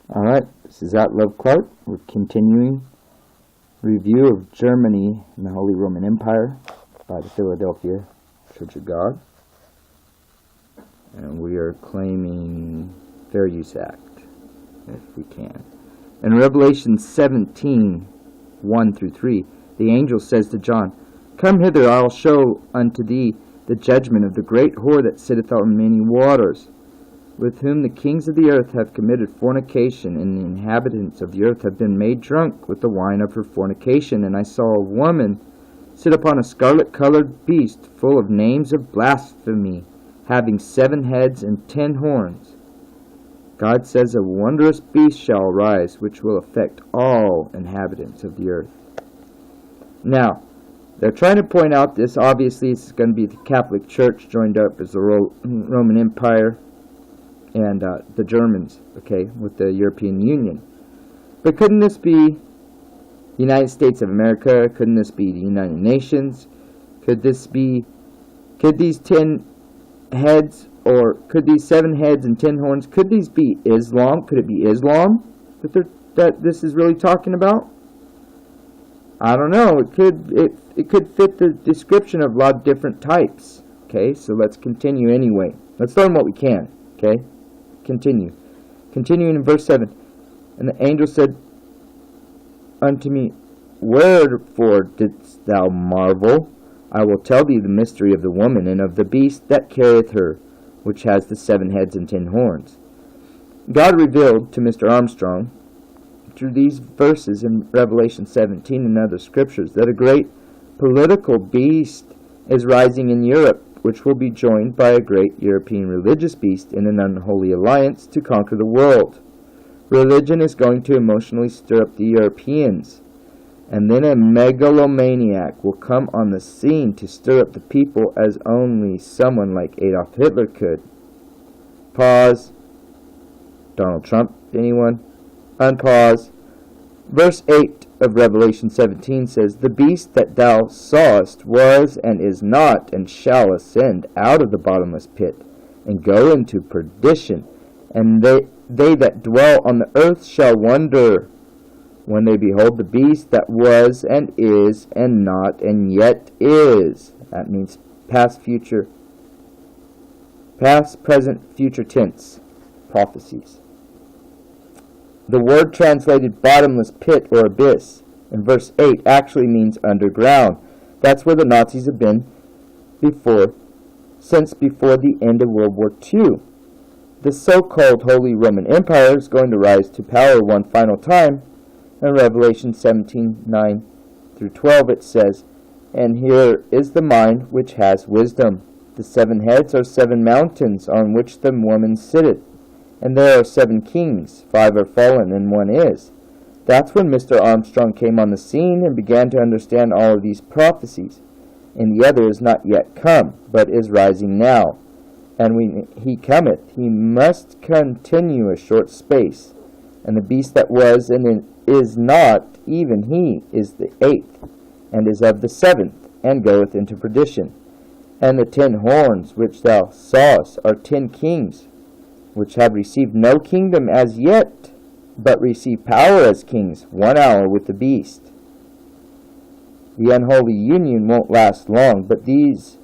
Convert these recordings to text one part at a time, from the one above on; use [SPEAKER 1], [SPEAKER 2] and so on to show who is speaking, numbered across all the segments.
[SPEAKER 1] Alright, this is at Love Clark. We're continuing review of Germany and the Holy Roman Empire by the Philadelphia Church of God. And we are claiming Fair Use Act, if we can. In Revelation 17, 1 through 3, the angel says to John, "Come hither, I will show unto thee the judgment of the great whore that sitteth on many waters, with whom the kings of the earth have committed fornication, and the inhabitants of the earth have been made drunk with the wine of her fornication. And I saw a woman sit upon a scarlet-colored beast, full of names of blasphemy, having 7 heads and 10 horns." God says a wondrous beast shall arise, which will affect all inhabitants of the earth. Now, they're trying to point out this. Obviously, it's going to be the Catholic Church joined up as the Roman Empire and the Germans, okay, with the European Union. But couldn't this be the United States of America? Couldn't this be the United Nations? Could these 10 heads, or could these 7 heads and 10 horns, could these be Islam? Could it be Islam that this is really talking about? I don't know. It could fit the description of a lot of different types. Okay, so let's continue anyway. Let's learn what we can. Okay, continue. Continuing in verse 7. And the angel said unto me, "Wherefore didst thou marvel? I will tell thee the mystery of the woman and of the beast that carrieth her, which has the 7 heads and 10 horns." God revealed to Mr. Armstrong through these verses in Revelation 17 and other scriptures that a great political beast is rising in Europe, which will be joined by a great European religious beast in an unholy alliance to conquer the world. Religion is going to emotionally stir up the Europeans, and then a megalomaniac will come on the scene to stir up the people as only someone like Adolf Hitler could. Pause. Donald Trump, anyone? Unpause. Verse 8 of Revelation 17 says, "The beast that thou sawest was and is not, and shall ascend out of the bottomless pit, and go into perdition. And they that dwell on the earth shall wonder, when they behold the beast that was and is and not and yet is." That means past, present, future tense prophecies. The word translated bottomless pit or abyss in verse 8 actually means underground. That's where the Nazis have been since before the end of World War II. The so-called Holy Roman Empire is going to rise to power one final time. In Revelation 17:9 through 12 it says, "And here is the mind which has wisdom. The 7 heads are 7 mountains on which the woman sitteth. And there are 7 kings, 5 are fallen, and 1 is." That's when Mr. Armstrong came on the scene and began to understand all of these prophecies. "And the other is not yet come, but is rising now. And when he cometh, he must continue a short space. And the beast that was and is not, even he is the 8th, and is of the 7th, and goeth into perdition. And the 10 horns which thou sawest are 10 kings, which have received no kingdom as yet, but receive power as kings 1 hour with the beast." The unholy union won't last long, but these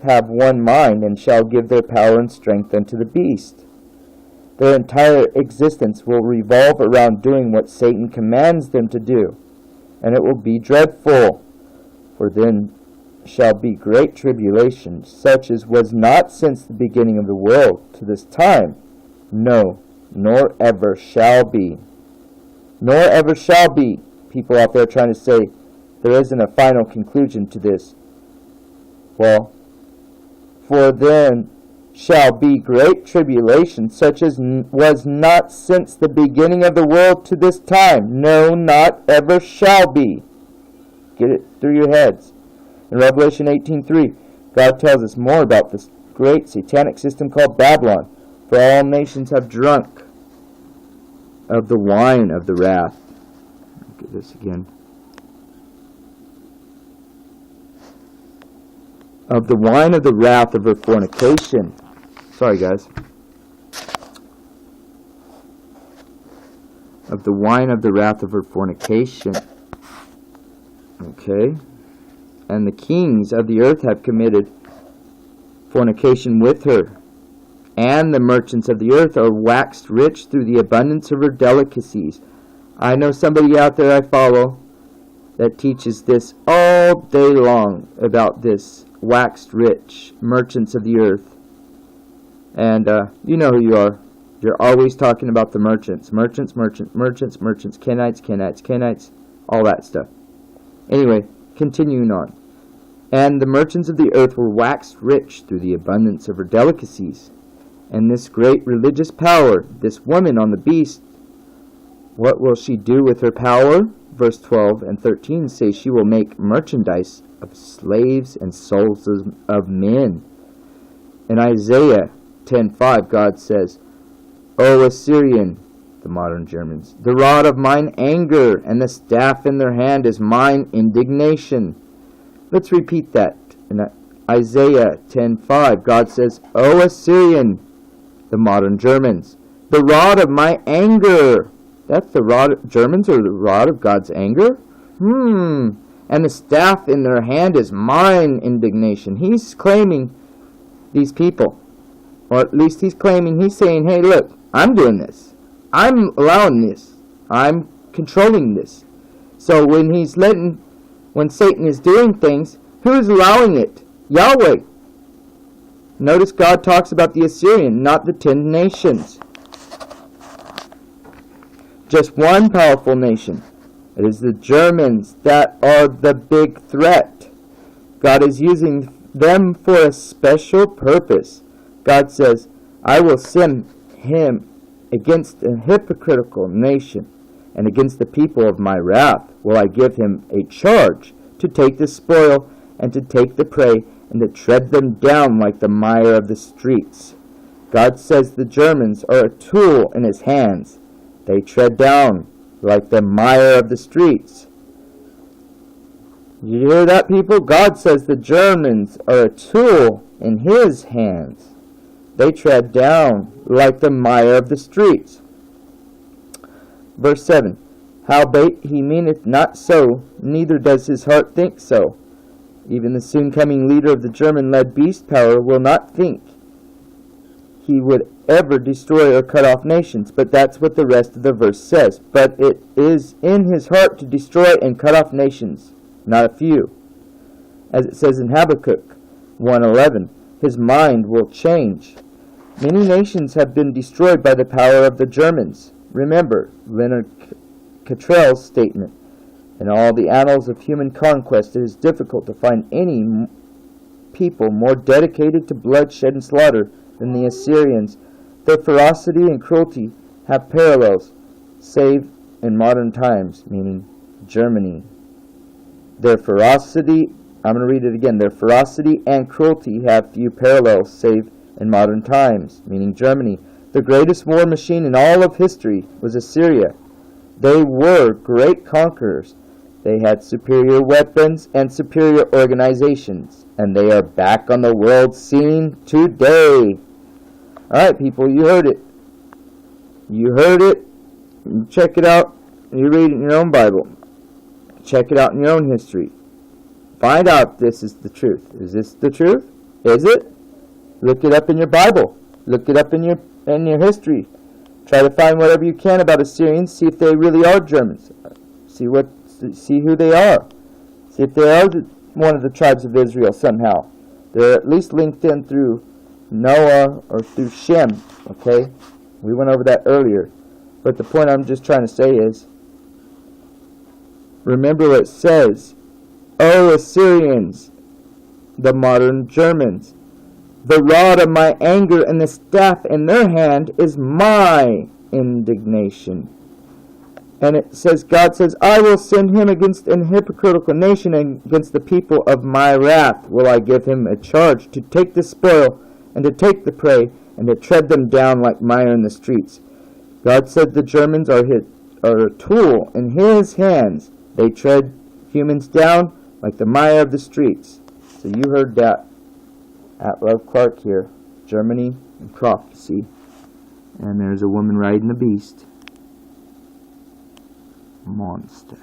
[SPEAKER 1] have one mind, and shall give their power and strength unto the beast. Their entire existence will revolve around doing what Satan commands them to do, and it will be dreadful. For then shall be great tribulation, such as was not since the beginning of the world to this time, no, nor ever shall be. Nor ever shall be. People out there trying to say there isn't a final conclusion to this. Well, for then shall be great tribulation, such as was not since the beginning of the world to this time, no, not ever shall be. Get it through your heads. In Revelation 18:3, God tells us more about this great satanic system called Babylon. "For all nations have drunk of the wine of the wrath." Look at this again. "Of the wine of the wrath of her fornication." Sorry, guys. of the wine of the wrath of her fornication. Okay? And the kings of the earth have committed fornication with her. And the merchants of the earth are waxed rich through the abundance of her delicacies. I know somebody out there I follow that teaches this all day long about this waxed rich, merchants of the earth. And you know who you are. You're always talking about the merchants. Merchants, Kenites, all that stuff. Anyway, continuing on. And the merchants of the earth were waxed rich through the abundance of her delicacies. And this great religious power, this woman on the beast, what will she do with her power? Verse 12 and 13 say she will make merchandise of slaves and souls of men. In Isaiah 10:5, God says, O Assyrian, the modern Germans, the rod of mine anger and the staff in their hand is mine indignation. Let's repeat that. In Isaiah 10:5, God says, O Assyrian, the modern Germans, the rod of my anger. That's the rod. Germans are the rod of God's anger? And the staff in their hand is mine indignation. He's claiming these people, or at least he's saying, hey, look, I'm doing this. I'm allowing this. I'm controlling this. So when Satan is doing things, who's allowing it? Yahweh. Notice God talks about the Assyrian, not the 10 nations. Just one powerful nation. It is the Germans that are the big threat. God is using them for a special purpose. God says, I will send him against a hypocritical nation, and against the people of my wrath will I give him a charge to take the spoil and to take the prey and to tread them down like the mire of the streets. God says the Germans are a tool in his hands. They tread down like the mire of the streets. You hear that, people? God says the Germans are a tool in his hands. They tread down like the mire of the streets. Verse 7. Howbeit he meaneth not so, neither does his heart think so. Even the soon coming leader of the German-led beast power will not think he would ever destroy or cut off nations. But that's what the rest of the verse says. But it is in his heart to destroy and cut off nations, not a few. As it says in Habakkuk 1:11, his mind will change. Many nations have been destroyed by the power of the Germans. Remember Leonard Cottrell's statement. In all the annals of human conquest, it is difficult to find any people more dedicated to bloodshed and slaughter than the Assyrians. Their ferocity and cruelty have parallels, save in modern times, meaning Germany. Their ferocity, I'm going to read it again, their ferocity and cruelty have few parallels, save in modern times, meaning Germany. The greatest war machine in all of history was Assyria. They were great conquerors. They had superior weapons and superior organizations, and they are back on the world scene today. Alright, people, you heard it. You heard it. You check it out. You read it in your own Bible. Check it out in your own history. Find out if this is the truth. Is this the truth? Is it? Look it up in your Bible. Look it up in your history. Try to find whatever you can about Assyrians. See if they really are Germans. See who they are. See if they are one of the tribes of Israel somehow. They're at least linked in through Noah or through Shem. Okay? We went over that earlier. But the point I'm just trying to say is, remember what it says. O Assyrians, the modern Germans, the rod of my anger and the staff in their hand is my indignation. And it says, God says, I will send him against an hypocritical nation, and against the people of my wrath will I give him a charge to take the spoil and to take the prey and to tread them down like mire in the streets. God said the Germans are a tool in his hands. They tread humans down like the mire of the streets. So you heard that. At Love Clark here, Germany and prophecy. And there's a woman riding a beast. monster.